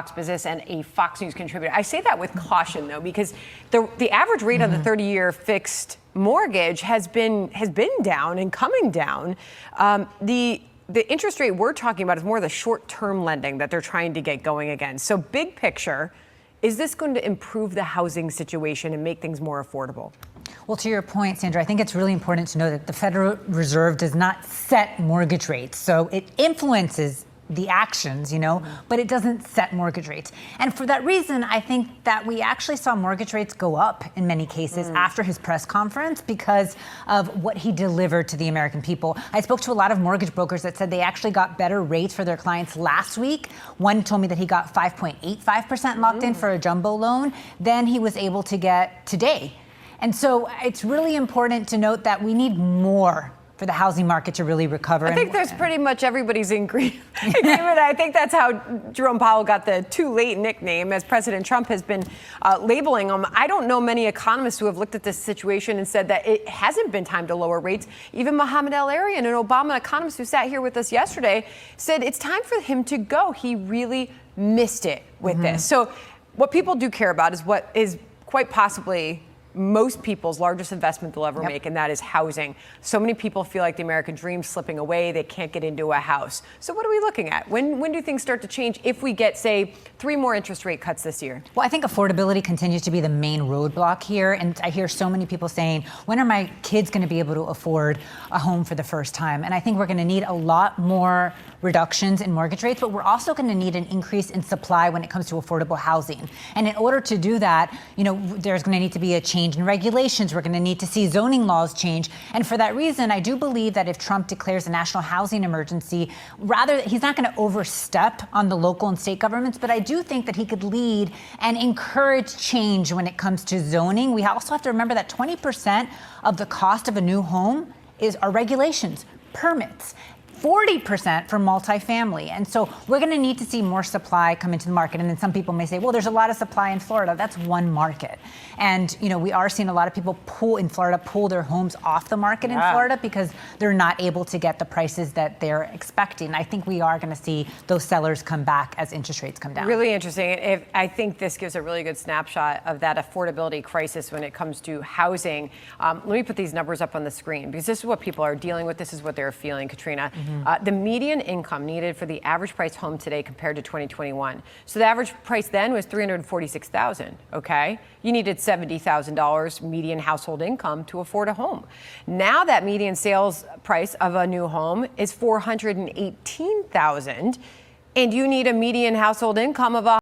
Fox Business and a Fox News contributor. I say that with caution, though, because the average rate on the 30-year fixed mortgage has been down and coming down. The interest rate we're talking about is more the short-term lending that they're trying to get going again. So big picture, is this going to improve the housing situation and make things more affordable? Well, to your point, Sandra, I think it's really important to know that the Federal Reserve does not set mortgage rates. So it influences the actions, but it doesn't set mortgage rates. And for that reason, I think that we actually saw mortgage rates go up in many cases after his press conference because of what he delivered to the American people. I spoke to a lot of mortgage brokers that said they actually got better rates for their clients last week. One told me that he got 5.85% locked in for a jumbo loan than he was able to get today. And so it's really important to note that we need more for the housing market to really recover. I think there's pretty much everybody's agreement. I think that's how Jerome Powell got the too late nickname, as President Trump has been labeling him. I don't know many economists who have looked at this situation and said that it hasn't been time to lower rates. Even Mohamed El-Erian, an Obama economist who sat here with us yesterday, said it's time for him to go. He really missed it with this. So what people do care about is what is quite possibly most people's largest investment they'll ever make, and that is housing. So many people feel like the American dream's slipping away. They can't get into a house. So what are we looking at? When do things start to change if we get, say, 3 more interest rate cuts this year? Well, I think affordability continues to be the main roadblock here. And I hear so many people saying, when are my kids going to be able to afford a home for the first time? And I think we're going to need a lot more reductions in mortgage rates, but we're also going to need an increase in supply when it comes to affordable housing. And in order to do that, there's going to need to be a change in regulations. We're going to need to see zoning laws change. And for that reason, I do believe that if Trump declares a national housing emergency, he's not going to overstep on the local and state governments, but I do think that he could lead and encourage change when it comes to zoning. We also have to remember that 20% of the cost of a new home are regulations, permits. 40% for multifamily. And so we're going to need to see more supply come into the market. And then some people may say, well, there's a lot of supply in Florida. That's one market. And, we are seeing a lot of people pull their homes off the market in Florida because they're not able to get the prices that they're expecting. I think we are going to see those sellers come back as interest rates come down. Really interesting. I think this gives a really good snapshot of that affordability crisis when it comes to housing. Let me put these numbers up on the screen because this is what people are dealing with. This is what they're feeling, Katrina. The median income needed for the average price home today compared to 2021. So the average price then was $346,000. Okay, you needed $70,000 median household income to afford a home. Now that median sales price of a new home is $418,000, and you need a median household income of